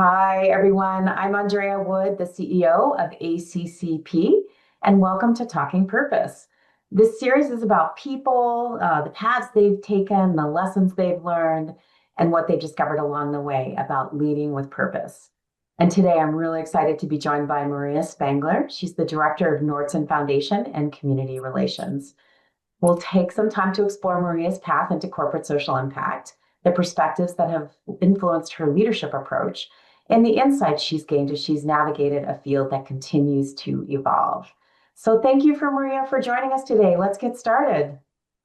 Hi, everyone. I'm Andrea Wood, the CEO of ACCP, and welcome to Talking Purpose. This series is about people, the paths they've taken, the lessons they've learned, and what they've discovered along the way about leading with purpose. And today I'm really excited to be joined by Maria Spangler. She's the director of Nordson Foundation and Community Relations. We'll take some time to explore Maria's path into corporate social impact, the perspectives that have influenced her leadership approach, and the insights she's gained as she's navigated a field that continues to evolve. So thank you Maria for joining us today. Let's get started.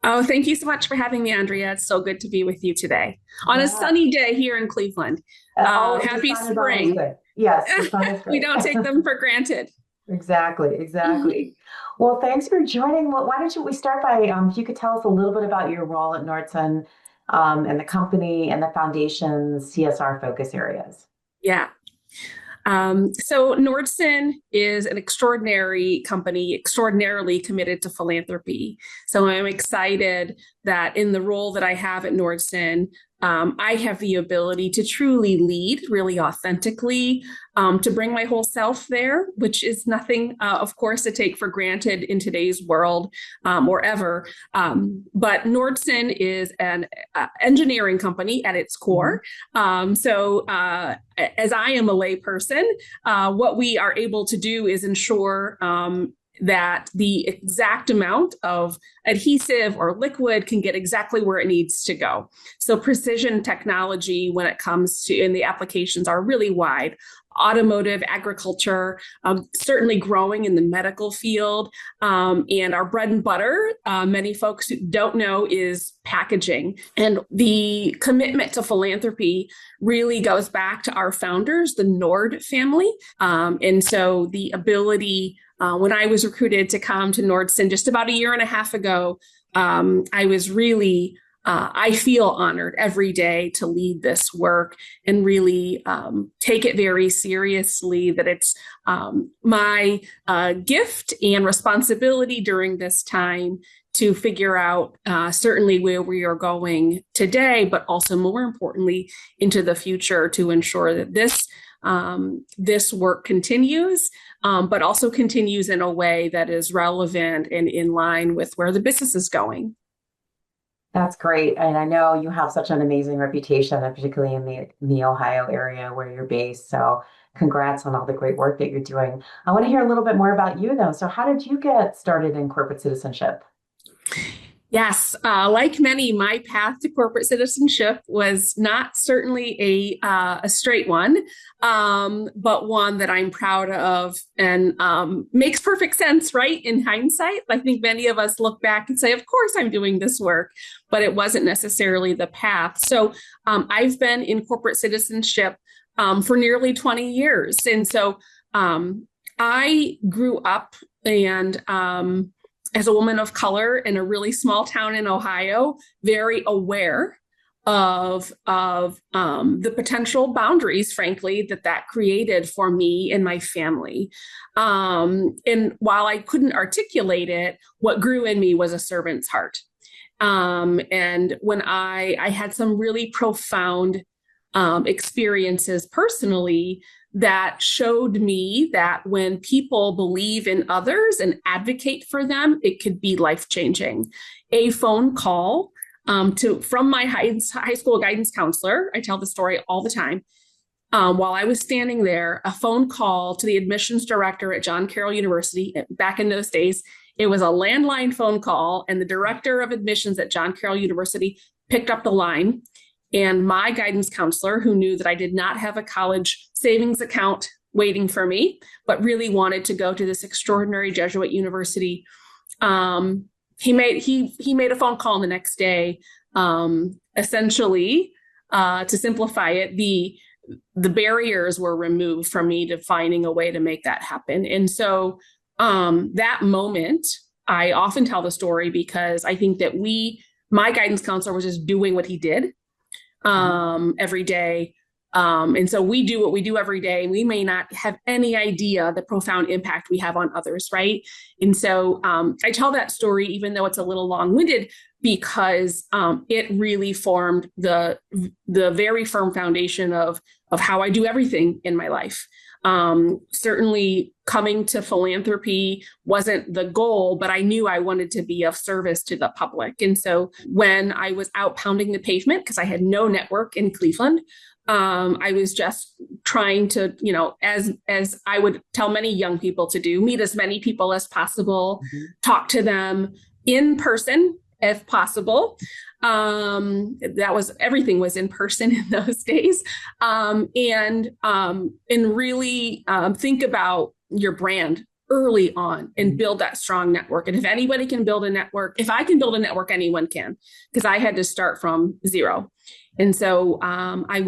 Oh, thank you so much for having me, Andrea. It's so good to be with you today on a Yeah, sunny day here in Cleveland. the Happy sun is always spring. good. Yes, the sun is We great. don't take them for granted. Exactly, exactly. Well, thanks for joining. Well, why don't we start by if you could tell us a little bit about your role at Nordson and the company and the foundation's CSR focus areas. Yeah. So Nordson is an extraordinary company, extraordinarily committed to philanthropy. So I'm excited that in the role that I have at Nordson, I have the ability to truly lead really authentically, to bring my whole self there, which is nothing, of course, to take for granted in today's world or ever. But Nordson is an engineering company at its core. As I am a layperson, what we are able to do is ensure that the exact amount of adhesive or liquid can get exactly where it needs to go. So precision technology when it comes to, and the applications are really wide. Automotive, agriculture, certainly growing in the medical field. And our bread and butter, many folks don't know, is packaging. And the commitment to philanthropy really goes back to our founders, the Nord family. And so the ability, when I was recruited to come to Nordson just about a year and a half ago, I was really I feel honored every day to lead this work and really take it very seriously, that it's my gift and responsibility during this time to figure out certainly where we are going today, but also more importantly into the future to ensure that this work continues, but also continues in a way that is relevant and in line with where the business is going. That's great. And I know you have such an amazing reputation, particularly in the Ohio area where you're based. So congrats on all the great work that you're doing. I want to hear a little bit more about you, though. So how did you get started in corporate citizenship? Yes, like many, my path to corporate citizenship was not certainly a straight one, but one that I'm proud of and makes perfect sense, right? In hindsight, I think many of us look back and say, "Of course, I'm doing this work," but it wasn't necessarily the path. So I've been in corporate citizenship for nearly 20 years, and so I grew up and as a woman of color in a really small town in Ohio, very aware of the potential boundaries, frankly, that created for me and my family. And while I couldn't articulate it, what grew in me was a servant's heart. And when I had some really profound experiences personally that showed me that when people believe in others and advocate for them, it could be life-changing. A phone call from my high school guidance counselor, I tell the story all the time, while I was standing there, a phone call to the admissions director at John Carroll University. Back in those days, it was a landline phone call, and the director of admissions at John Carroll University picked up the line. And my guidance counselor, who knew that I did not have a college savings account waiting for me, but really wanted to go to this extraordinary Jesuit university, he made a phone call the next day. Essentially, to simplify it, the barriers were removed from me to finding a way to make that happen. And so that moment, I often tell the story because I think that my guidance counselor was just doing what he did every day, And so we do what we do every day. We may not have any idea the profound impact we have on others, right? And so I tell that story, even though it's a little long-winded, because it really formed the very firm foundation of how I do everything in my life. Certainly coming to philanthropy wasn't the goal, but I knew I wanted to be of service to the public. And so when I was out pounding the pavement, because I had no network in Cleveland, I was just trying to, as I would tell many young people to do, meet as many people as possible, talk to them in person if possible. Everything was in person in those days. And really think about your brand early on and build that strong network. And if anybody can build a network, if I can build a network, anyone can, because I had to start from zero. And so I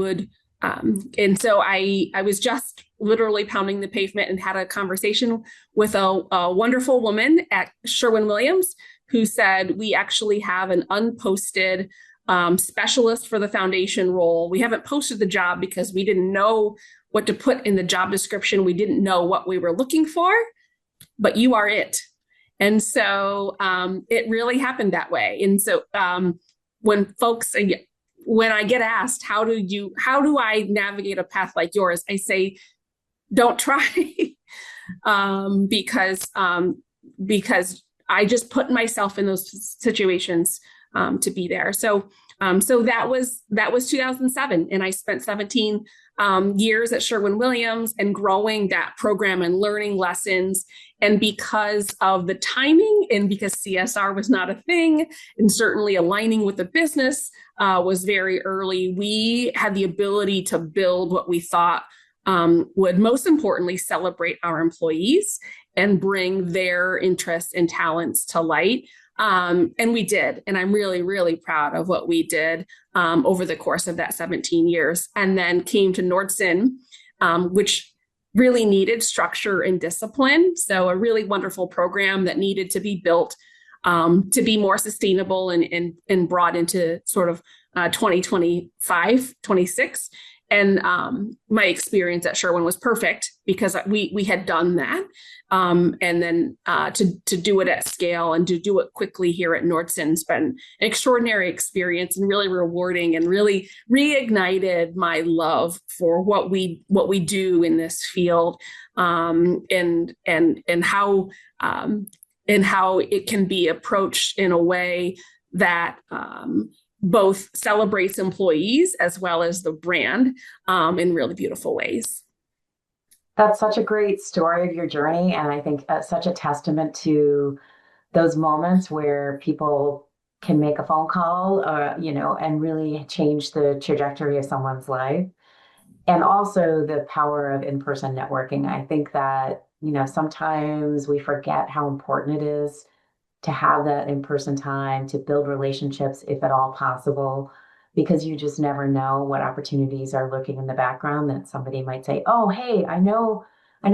was just literally pounding the pavement and had a conversation with a wonderful woman at Sherwin-Williams who said, we actually have an unposted specialist for the foundation role. We haven't posted the job because we didn't know what to put in the job description. We didn't know what we were looking for, but you are it. And so it really happened that way. And so when I get asked, how do I navigate a path like yours? I say, don't try, because I just put myself in those situations to be there. So that was 2007, and I spent 17 years at Sherwin-Williams and growing that program and learning lessons. And because of the timing, and because CSR was not a thing, and certainly aligning with the business was very early, we had the ability to build what we thought would most importantly celebrate our employees and bring their interests and talents to light. And we did. And I'm really, really proud of what we did over the course of that 17 years. And then came to Nordson, which really needed structure and discipline. So a really wonderful program that needed to be built to be more sustainable and brought into sort of 2025, 26. And my experience at Sherwin was perfect because we had done that. And then to do it at scale and to do it quickly here at Nordson has been an extraordinary experience and really rewarding, and really reignited my love for what we do in this field, and how it can be approached in a way that both celebrates employees as well as the brand in really beautiful ways. That's such a great story of your journey. And I think such a testament to those moments where people can make a phone call, and really change the trajectory of someone's life. And also the power of in-person networking. I think that, sometimes we forget how important it is to have that in-person time, to build relationships, if at all possible, because you just never know what opportunities are lurking in the background that somebody might say, oh, hey, I know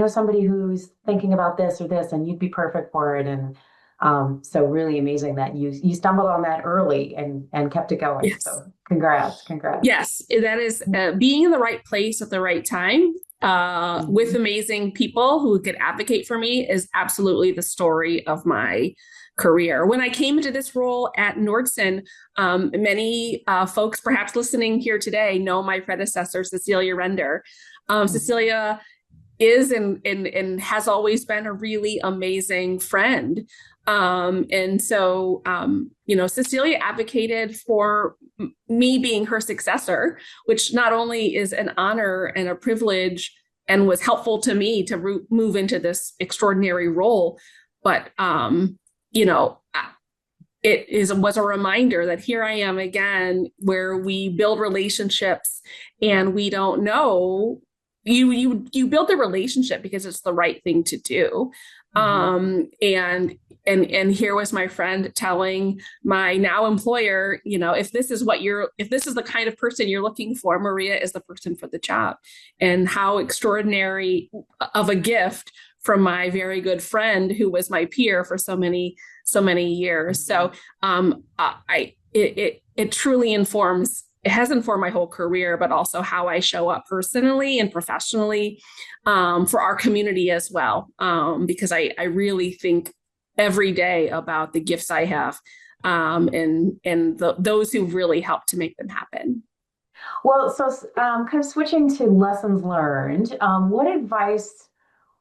somebody who's thinking about this or this, and you'd be perfect for it. And so really amazing that you stumbled on that early and kept it going. Yes. So congrats. Yes, that is being in the right place at the right time. With amazing people who could advocate for me is absolutely the story of my career. When I came into this role at Nordson, many folks perhaps listening here today know my predecessor, Cecilia Render. Cecilia is and has always been a really amazing friend. And so, Cecilia advocated for me being her successor, which not only is an honor and a privilege and was helpful to me to move into this extraordinary role, but it was a reminder that here I am again, where we build relationships and we don't know. You build the relationship because it's the right thing to do. And here was my friend telling my now employer, if this is the kind of person you're looking for, Maria is the person for the job. And how extraordinary of a gift from my very good friend who was my peer for so many years. So it truly informs informed my whole career, but also how I show up personally and professionally for our community as well. Because I really think every day about the gifts I have and those who really helped to make them happen. Well, so kind of switching to lessons learned, what advice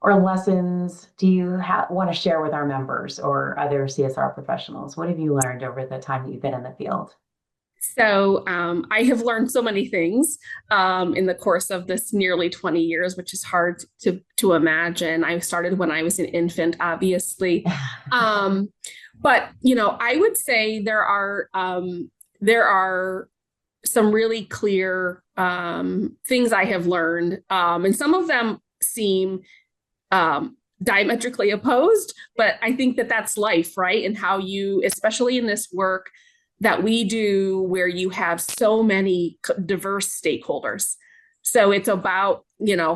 or lessons do you want to share with our members or other CSR professionals? What have you learned over the time that you've been in the field? So I have learned so many things in the course of this nearly 20 years, which is hard to imagine. I started when I was an infant, obviously. But, I would say there are some really clear things I have learned. And some of them seem diametrically opposed, but I think that that's life, right? And how you, especially in this work that we do where you have so many diverse stakeholders. So it's about,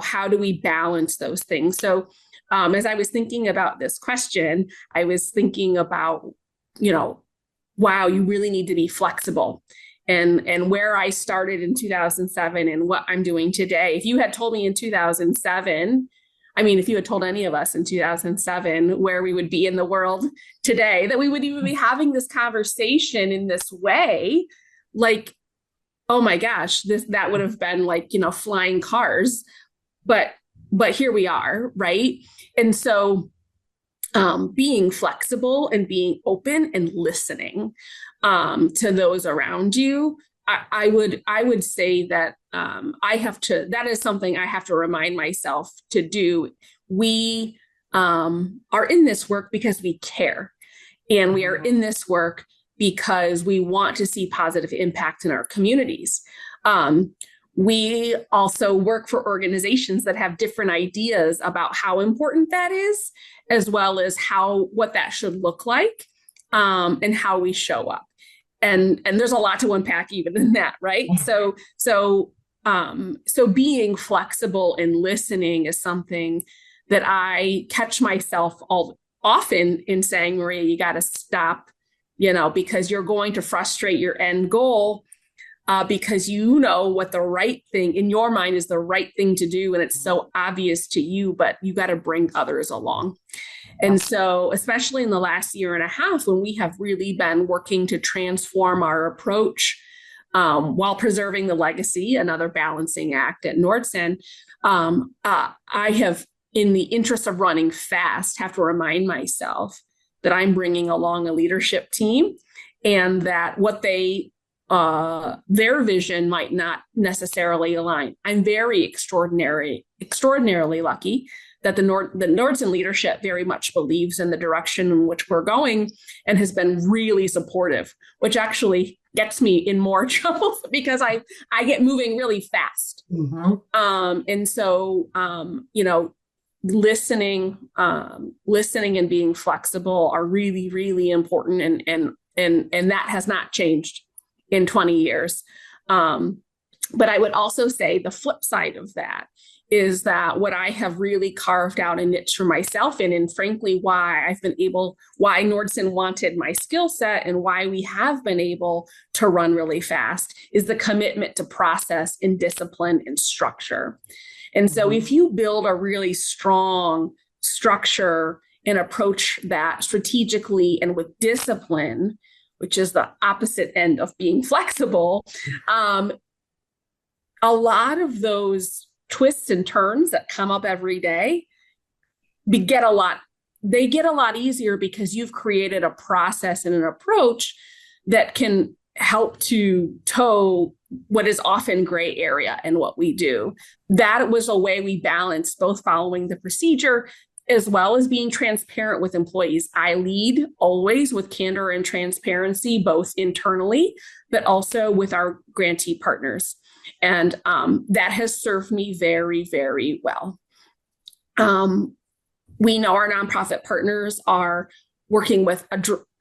how do we balance those things? So as I was thinking about this question, I was thinking about, wow, you really need to be flexible. And where I started in 2007 and what I'm doing today. If you had told me in 2007, if you had told any of us in 2007 where we would be in the world today, that we would even be having this conversation in this way, like, oh my gosh, that would have been like, flying cars. But here we are, right? And so being flexible and being open and listening to those around you, I would say that that is something I have to remind myself to do. We are in this work because we care, and we are in this work because we want to see positive impact in our communities. We also work for organizations that have different ideas about how important that is, as well as what that should look like, and how we show up. And there's a lot to unpack even in that, right? So being flexible and listening is something that I catch myself often in saying, Maria, you got to stop, because you're going to frustrate your end goal, because what the right thing in your mind is the right thing to do. And it's so obvious to you, but you got to bring others along. And so, especially in the last year and a half, when we have really been working to transform our approach while preserving the legacy, another balancing act at Nordson, I have, in the interest of running fast, have to remind myself that I'm bringing along a leadership team, and that what their vision might not necessarily align. I'm very extraordinarily lucky that the Nordson leadership very much believes in the direction in which we're going and has been really supportive, which actually gets me in more trouble because I get moving really fast. Mm-hmm. And so, listening and being flexible are really, really important. And that has not changed in 20 years. But I would also say the flip side of that is that what I have really carved out a niche for myself in, and frankly, why Nordson wanted my skill set and why we have been able to run really fast, is the commitment to process and discipline and structure. And so if you build a really strong structure and approach that strategically and with discipline, which is the opposite end of being flexible, a lot of those twists and turns that come up every day, they get a lot easier because you've created a process and an approach that can help to toe what is often gray area in what we do. That was a way we balanced both following the procedure as well as being transparent with employees. I lead always with candor and transparency, both internally, but also with our grantee partners. And that has served me very, very well. We know our nonprofit partners are working with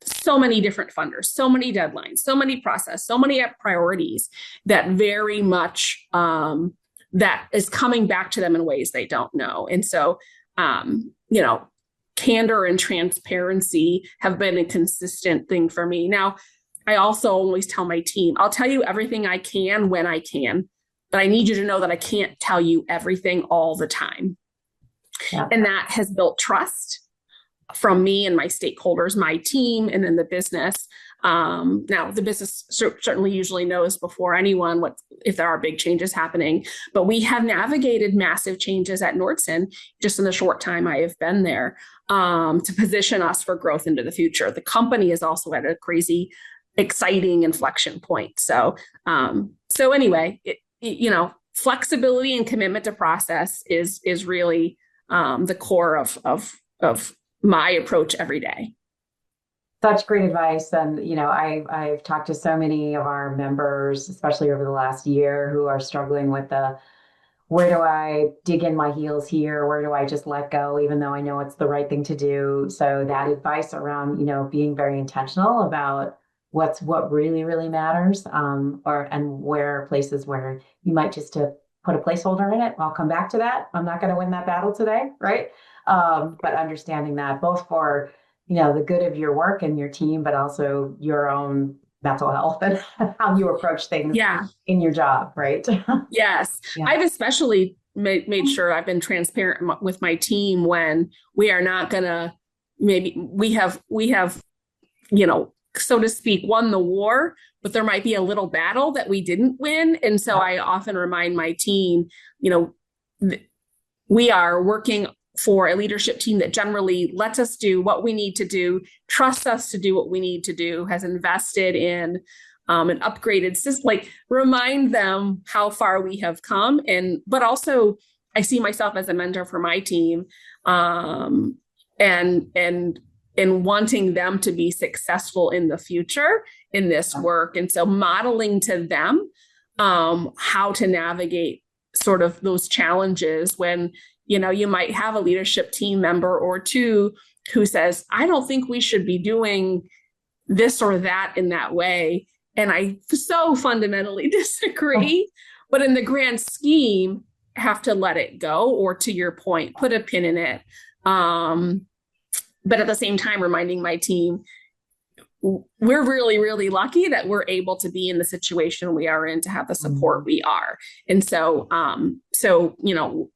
so many different funders, so many deadlines, so many process, so many priorities that very much that is coming back to them in ways they don't know. And so, candor and transparency have been a consistent thing for me. Now, I also always tell my team, I'll tell you everything I can when I can, but I need you to know that I can't tell you everything all the time. Yeah. And that has built trust from me and my stakeholders, my team, and then the business. Now, the business certainly usually knows before anyone if there are big changes happening, but we have navigated massive changes at Nordson just in the short time I have been there, to position us for growth into the future. The company is also at a crazy, exciting inflection point. So anyway, flexibility and commitment to process is really the core of my approach every day. Such great advice. And, I've talked to so many of our members, especially over the last year, who are struggling with where do I dig in my heels here? Where do I just let go, even though I know it's the right thing to do? So that advice around, being very intentional about what really, really matters, and where places where you might just to put a placeholder in it. I'll come back to that. I'm not going to win that battle today, right? But understanding that both for, the good of your work and your team, but also your own mental health and how you approach things in your job, right? Yes. Yeah. I've especially made sure I've been transparent with my team when we are not going to, maybe we have, so to speak, won the war, but there might be a little battle that we didn't win. And so I often remind my team, we are working for a leadership team that generally lets us do what we need to do, trusts us to do what we need to do, has invested in an upgraded system, remind them how far we have come. But also I see myself as a mentor for my team, and wanting them to be successful in the future in this work. And so modeling to them how to navigate sort of those challenges when, you might have a leadership team member or two who says, I don't think we should be doing this or that in that way. And I so fundamentally disagree, but in the grand scheme, have to let it go, or to your point, put a pin in it. But at the same time, reminding my team, we're really, really lucky that we're able to be in the situation we are in, to have the support we are. And so,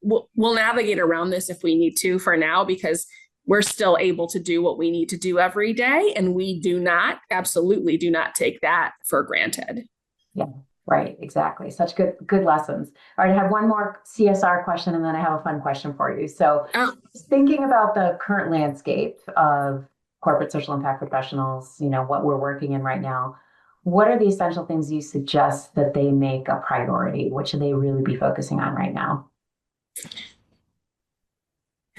we'll navigate around this if we need to for now, because we're still able to do what we need to do every day. And we absolutely do not take that for granted. Yeah, right. Exactly. Such good lessons. All right. I have one more CSR question, and then I have a fun question for you. So thinking about the current landscape of corporate social impact professionals, what we're working in right now, what are the essential things you suggest that they make a priority? What should they really be focusing on right now?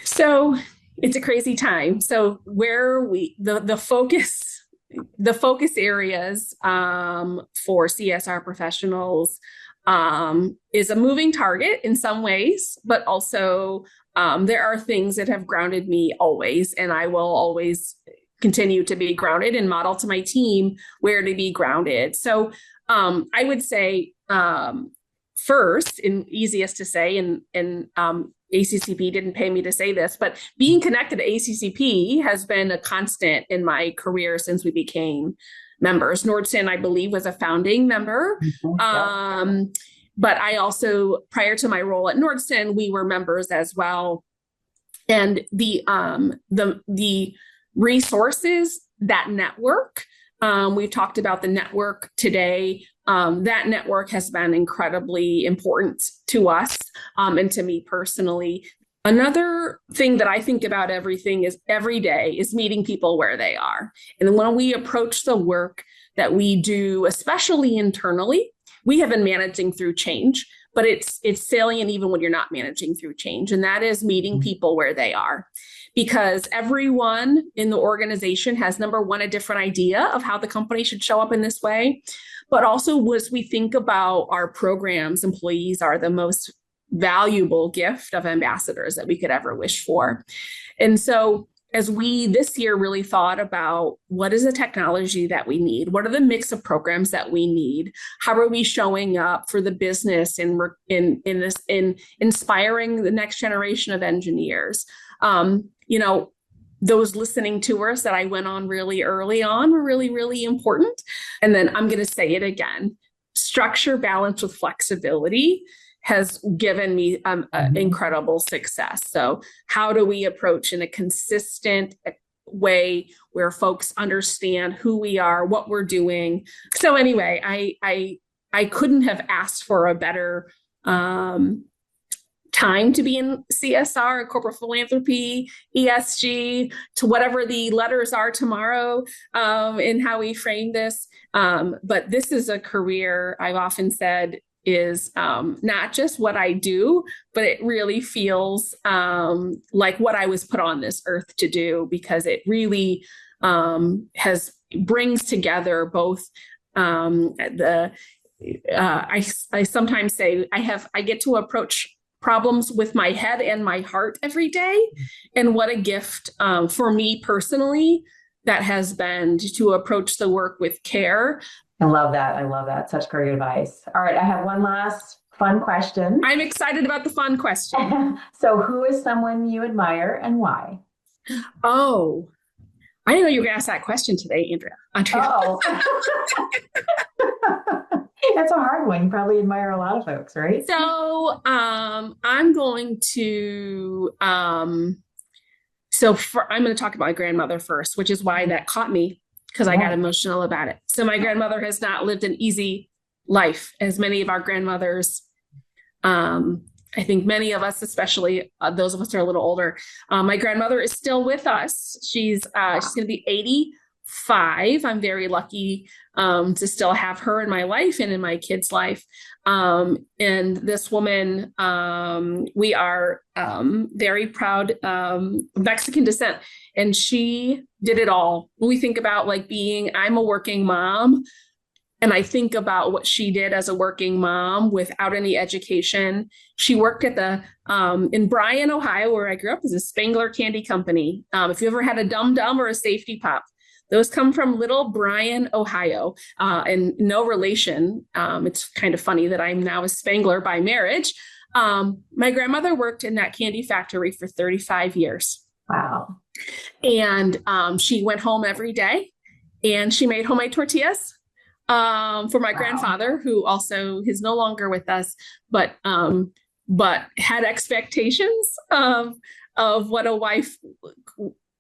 So it's a crazy time. So where the focus areas for CSR professionals is a moving target in some ways, but also there are things that have grounded me always, and I will always continue to be grounded and model to my team where to be grounded. So I would say first, and easiest to say, and ACCP didn't pay me to say this, but being connected to ACCP has been a constant in my career since we became members. Nordson, I believe, was a founding member. But I also, prior to my role at Nordson, we were members as well. And the resources, that network, we've talked about the network today. That network has been incredibly important to us, and to me personally. Another thing that I think about every day is meeting people where they are. And when we approach the work that we do, especially internally, we have been managing through change, but it's salient even when you're not managing through change. And that is meeting people where they are, because everyone in the organization has, number one, a different idea of how the company should show up in this way. But also, as we think about our programs, employees are the most valuable gift of ambassadors that we could ever wish for. And so as we this year really thought about what is the technology that we need, what are the mix of programs that we need, how are we showing up for the business in inspiring the next generation of engineers, those listening tours that I went on really early on were really, really important. And then I'm going to say it again. Structure balance with flexibility has given me incredible success. So how do we approach in a consistent way where folks understand who we are, what we're doing? So anyway, I couldn't have asked for a better time to be in CSR, corporate philanthropy, ESG, to whatever the letters are tomorrow in how we frame this. But this is a career I've often said is not just what I do, but it really feels like what I was put on this earth to do, because it really brings together both I sometimes say I get to approach problems with my head and my heart every day. And what a gift for me personally that has been to approach the work with care. I love that. I love that. Such great advice. All right. I have one last fun question. I'm excited about the fun question. So who is someone you admire and why? Oh, I didn't know you were going to ask that question today, Andrea. Oh. That's a hard one. You probably admire a lot of folks, right? So I'm going to I'm going to talk about my grandmother first, which is why that caught me, because I got emotional about it. So my grandmother has not lived an easy life, as many of our grandmothers. I think many of us, especially those of us who are a little older, my grandmother is still with us. She's going to be 85. I'm very lucky to still have her in my life and in my kids' life. And this woman, we are very proud Mexican descent, and she did it all. When we think about I'm a working mom, and I think about what she did as a working mom without any education. She worked at in Bryan, Ohio, where I grew up, is a Spangler candy company. If you ever had a Dum Dum or a Safety Pop, those come from Little Bryan, Ohio, and no relation. It's kind of funny that I'm now a Spangler by marriage. My grandmother worked in that candy factory for 35 years. Wow. And she went home every day, and she made homemade tortillas for my grandfather, who also is no longer with us, but had expectations of what a wife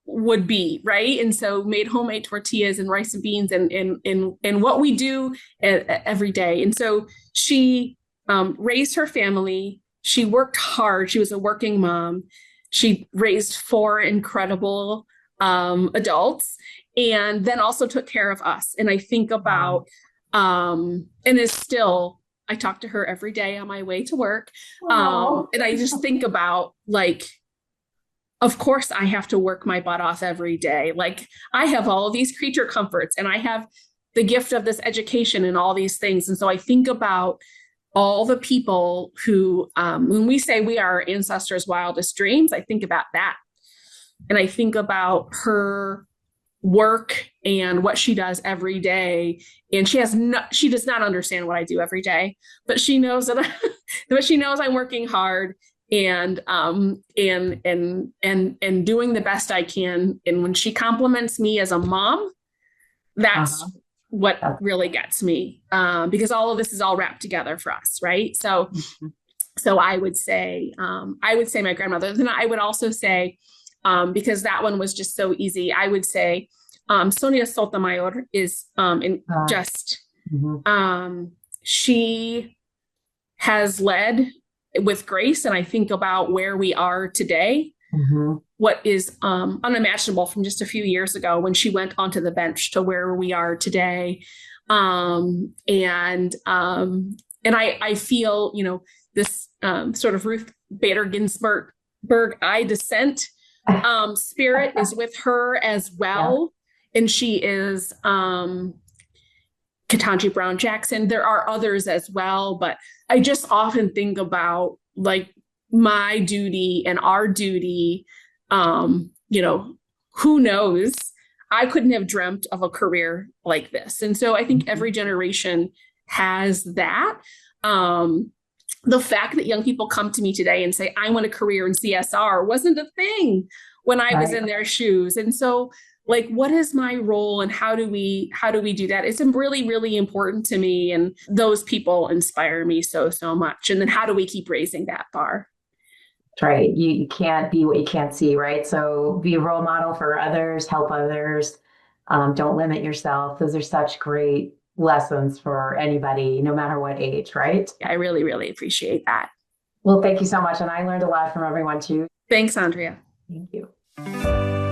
would be, right? And so made homemade tortillas and rice and beans and what we do every day. And so she raised her family. She worked hard. She was a working mom. She raised 4 incredible adults, and then also took care of us. And I think about, and is still, I talk to her every day on my way to work. And I just think about, of course I have to work my butt off every day. I have all of these creature comforts, and I have the gift of this education and all these things. And so I think about all the people who, when we say we are our ancestors' wildest dreams, I think about that. And I think about her work and what she does every day. And she does not understand what I do every day, but she knows that I'm working hard and doing the best I can. And when she compliments me as a mom, that's what really gets me, because all of this is all wrapped together for us, right? So I would say my grandmother. Then I would also say, because that one was just so easy, I would say Sonia Sotomayor is she has led with grace. And I think about where we are today, what is unimaginable from just a few years ago when she went onto the bench to where we are today. And I feel, this sort of Ruth Bader Ginsburg I dissent spirit is with her as well. Yeah. And she is Ketanji Brown Jackson. There are others as well, but I just often think about my duty and our duty. Who knows? I couldn't have dreamt of a career like this. And so I think every generation has that. the fact that young people come to me today and say, I want a career in CSR wasn't a thing when I was in their shoes. And so like, what is my role and how do we do that? It's really, really important to me. And those people inspire me so, so much. And then how do we keep raising that bar? Right. You can't be what you can't see, right? So be a role model for others, help others. Don't limit yourself. Those are such great lessons for anybody, no matter what age, right? I really, really appreciate that. Well, thank you so much. And I learned a lot from everyone too. Thanks, Andrea. Thank you.